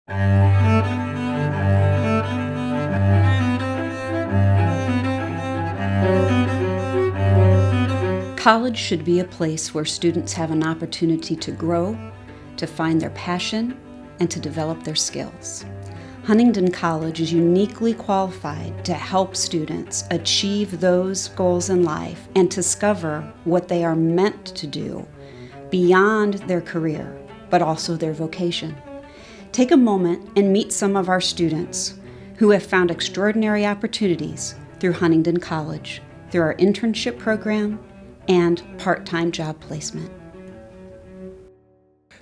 College should be a place where students have an opportunity to grow, to find their passion, and to develop their skills. Huntingdon College is uniquely qualified to help students achieve those goals in life and discover what they are meant to do beyond their career, but also their vocation. Take a moment and meet some of our students who have found extraordinary opportunities through Huntingdon College, through our internship program and part-time job placement.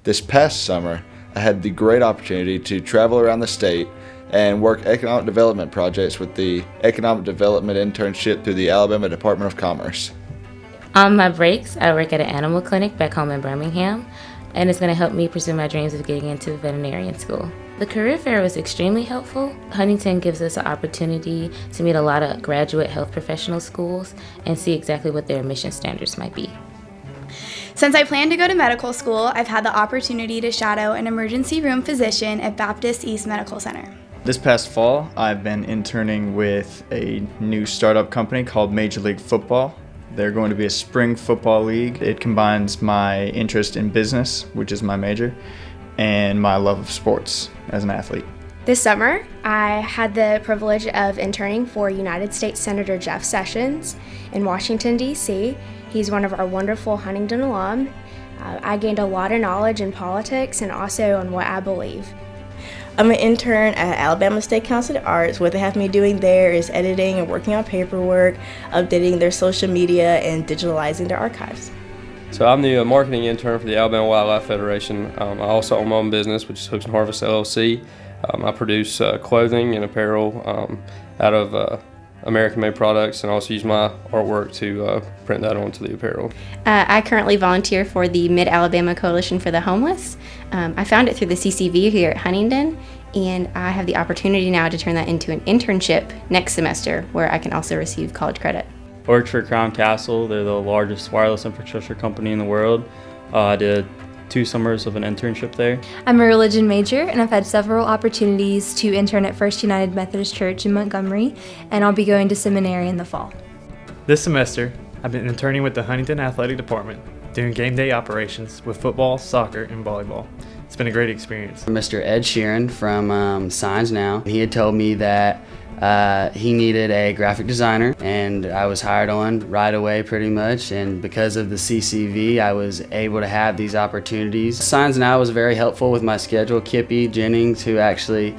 This past summer, I had the great opportunity to travel around the state and work economic development projects with the Economic Development Internship through the Alabama Department of Commerce. On my breaks, I work at an animal clinic back home in Birmingham, and it's going to help me pursue my dreams of getting into veterinarian school. The career fair was extremely helpful. Huntingdon gives us an opportunity to meet a lot of graduate health professional schools and see exactly what their admission standards might be. Since I plan to go to medical school, I've had the opportunity to shadow an emergency room physician at Baptist East Medical Center. This past fall, I've been interning with a new startup company called Major League Football. They're going to be a spring football league. It combines my interest in business, which is my major, and my love of sports as an athlete. This summer, I had the privilege of interning for United States Senator Jeff Sessions in Washington, D.C. He's one of our wonderful Huntingdon alum. I gained a lot of knowledge in politics and also on what I believe. I'm an intern at Alabama State Council of Arts. What they have me doing there is editing and working on paperwork, updating their social media, and digitalizing their archives. So I'm the marketing intern for the Alabama Wildlife Federation. I also own my own business, which is Hooks and Harvest LLC. I produce clothing and apparel out of American-made products, and also use my artwork to print that onto the apparel. I currently volunteer for the Mid-Alabama Coalition for the Homeless. I found it through the CCV here at Huntingdon, and I have the opportunity now to turn that into an internship next semester where I can also receive college credit. I worked for Crown Castle. They're the largest wireless infrastructure company in the world. I did 2 summers of an internship there. I'm a religion major, and I've had several opportunities to intern at First United Methodist Church in Montgomery, and I'll be going to seminary in the fall. This semester, I've been interning with the Huntingdon Athletic Department, doing game day operations with football, soccer, and volleyball. It's been a great experience. Mr. Ed Sheeran from Signs Now, he had told me that he needed a graphic designer, and I was hired on right away pretty much, and because of the CCV I was able to have these opportunities. Signs Now was very helpful with my schedule. Kippy Jennings, who actually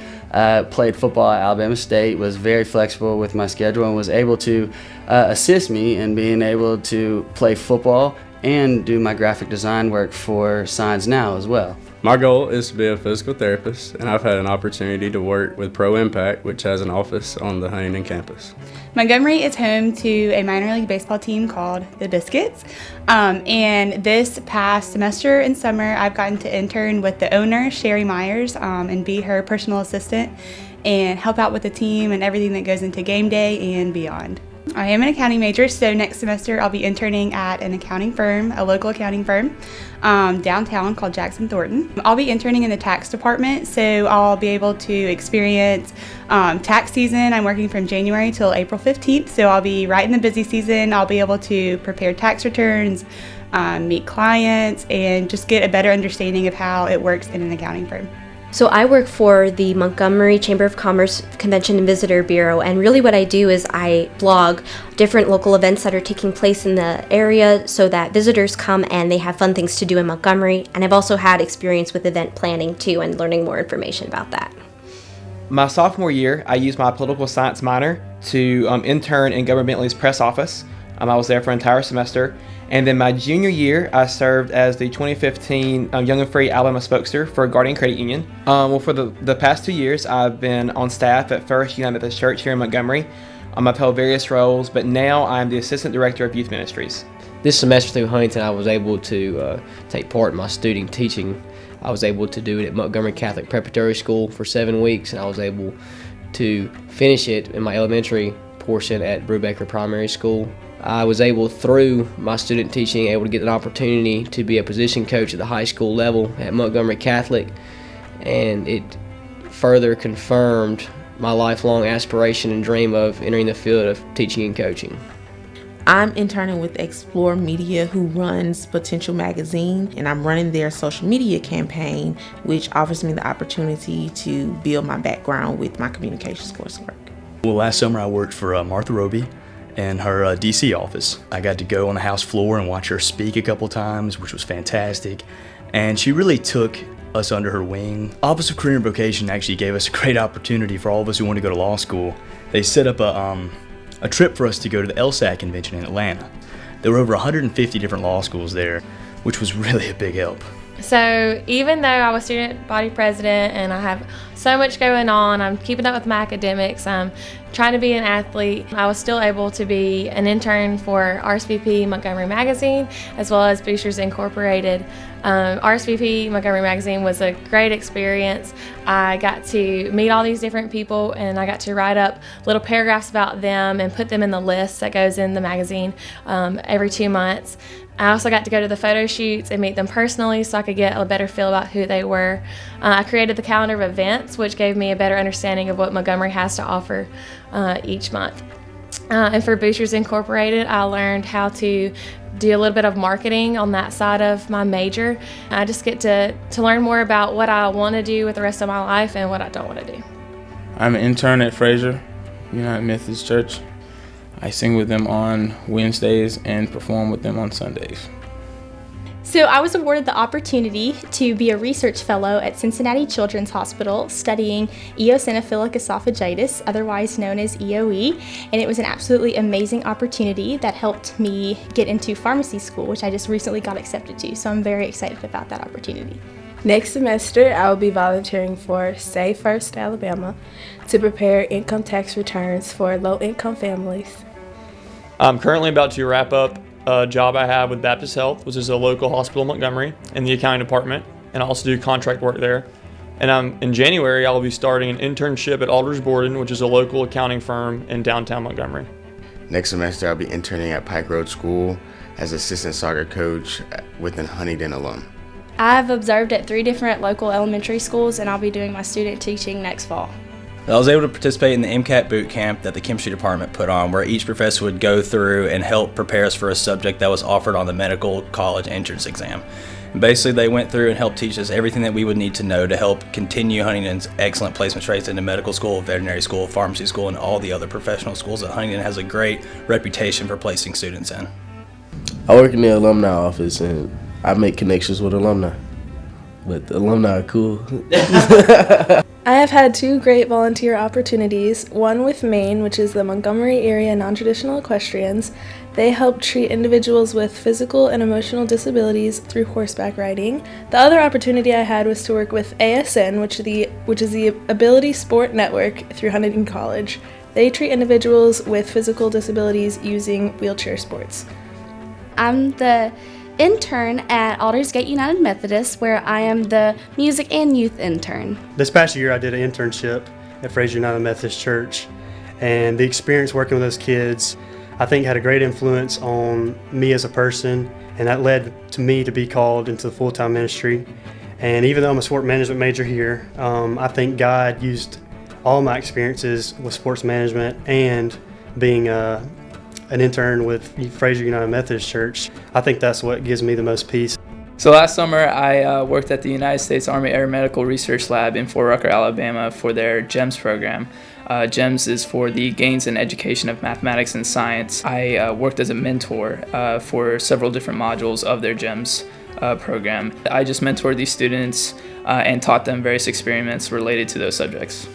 played football at Alabama State, was very flexible with my schedule and was able to assist me in being able to play football and do my graphic design work for Signs Now as well. My goal is to be a physical therapist, and I've had an opportunity to work with Pro Impact, which has an office on the Huntingdon campus. Montgomery is home to a minor league baseball team called the Biscuits, and this past semester and summer I've gotten to intern with the owner, Sherry Myers, and be her personal assistant and help out with the team and everything that goes into game day and beyond. I am an accounting major, so next semester I'll be interning at an accounting firm, a local accounting firm, downtown called Jackson Thornton. I'll be interning in the tax department, so I'll be able to experience tax season. I'm working from January till April 15th, so I'll be right in the busy season. I'll be able to prepare tax returns, meet clients, and just get a better understanding of how it works in an accounting firm. So I work for the Montgomery Chamber of Commerce Convention and Visitor Bureau, and really what I do is I blog different local events that are taking place in the area so that visitors come and they have fun things to do in Montgomery. And I've also had experience with event planning too and learning more information about that. My sophomore year, I used my political science minor to intern in Governor Bentley's press office. I was there for an entire semester. And then my junior year, I served as the 2015 Young and Free Alabama spokesman for Guardian Credit Union. For the past 2 years, I've been on staff at First United Methodist Church here in Montgomery. I've held various roles, but now I'm the Assistant Director of Youth Ministries. This semester through Huntingdon, I was able to take part in my student teaching. I was able to do it at Montgomery Catholic Preparatory School for 7 weeks, and I was able to finish it in my elementary portion at Brubaker Primary School. I was able, through my student teaching, able to get an opportunity to be a position coach at the high school level at Montgomery Catholic, and it further confirmed my lifelong aspiration and dream of entering the field of teaching and coaching. I'm interning with Explore Media, who runs Potential Magazine, and I'm running their social media campaign, which offers me the opportunity to build my background with my communications coursework. Well, last summer I worked for Martha Roby in her DC office. I got to go on the House floor and watch her speak a couple times, which was fantastic. And she really took us under her wing. Office of Career and Vocation actually gave us a great opportunity for all of us who want to go to law school. They set up a trip for us to go to the LSAT convention in Atlanta. There were over 150 different law schools there, which was really a big help. So even though I was student body president and I have so much going on, I'm keeping up with my academics, I'm trying to be an athlete, I was still able to be an intern for RSVP Montgomery Magazine as well as Boosters Incorporated. RSVP Montgomery Magazine was a great experience. I got to meet all these different people and I got to write up little paragraphs about them and put them in the list that goes in the magazine every 2 months. I also got to go to the photo shoots and meet them personally so I could get a better feel about who they were. I created the calendar of events, which gave me a better understanding of what Montgomery has to offer each month. And for Boosters Incorporated, I learned how to do a little bit of marketing on that side of my major. I just get to learn more about what I want to do with the rest of my life and what I don't want to do. I'm an intern at Fraser United Methodist Church. I sing with them on Wednesdays and perform with them on Sundays. So I was awarded the opportunity to be a research fellow at Cincinnati Children's Hospital studying eosinophilic esophagitis, otherwise known as EOE, and it was an absolutely amazing opportunity that helped me get into pharmacy school, which I just recently got accepted to, so I'm very excited about that opportunity. Next semester, I will be volunteering for Save First Alabama to prepare income tax returns for low-income families. I'm currently about to wrap up a job I have with Baptist Health, which is a local hospital in Montgomery, in the accounting department, and I also do contract work there. And in January, I'll be starting an internship at Alders Borden, which is a local accounting firm in downtown Montgomery. Next semester, I'll be interning at Pike Road School as assistant soccer coach with an Huntingdon alum. I've observed at 3 different local elementary schools, and I'll be doing my student teaching next fall. I was able to participate in the MCAT boot camp that the chemistry department put on, where each professor would go through and help prepare us for a subject that was offered on the medical college entrance exam. And basically, they went through and helped teach us everything that we would need to know to help continue Huntingdon's excellent placement rates into medical school, veterinary school, pharmacy school, and all the other professional schools that Huntingdon has a great reputation for placing students in. I work in the alumni office and I make connections with alumni. But the alumni are cool. I have had 2 great volunteer opportunities, one with Maine, which is the Montgomery Area Non-Traditional Equestrians. They help treat individuals with physical and emotional disabilities through horseback riding. The other opportunity I had was to work with ASN, which is the Ability Sport Network through Huntingdon College. They treat individuals with physical disabilities using wheelchair sports. I'm the intern at Aldersgate United Methodist, where I am the music and youth intern. This past year I did an internship at Fraser United Methodist Church, and the experience working with those kids I think had a great influence on me as a person, and that led to me to be called into the full-time ministry. And even though I'm a sport management major here, I think God used all my experiences with sports management and being an intern with Fraser United Methodist Church. I think that's what gives me the most peace. So last summer I worked at the United States Army Air Medical Research Lab in Fort Rucker, Alabama for their GEMS program. GEMS is for the Gains in Education of Mathematics and Science. I worked as a mentor for several different modules of their GEMS program. I just mentored these students and taught them various experiments related to those subjects.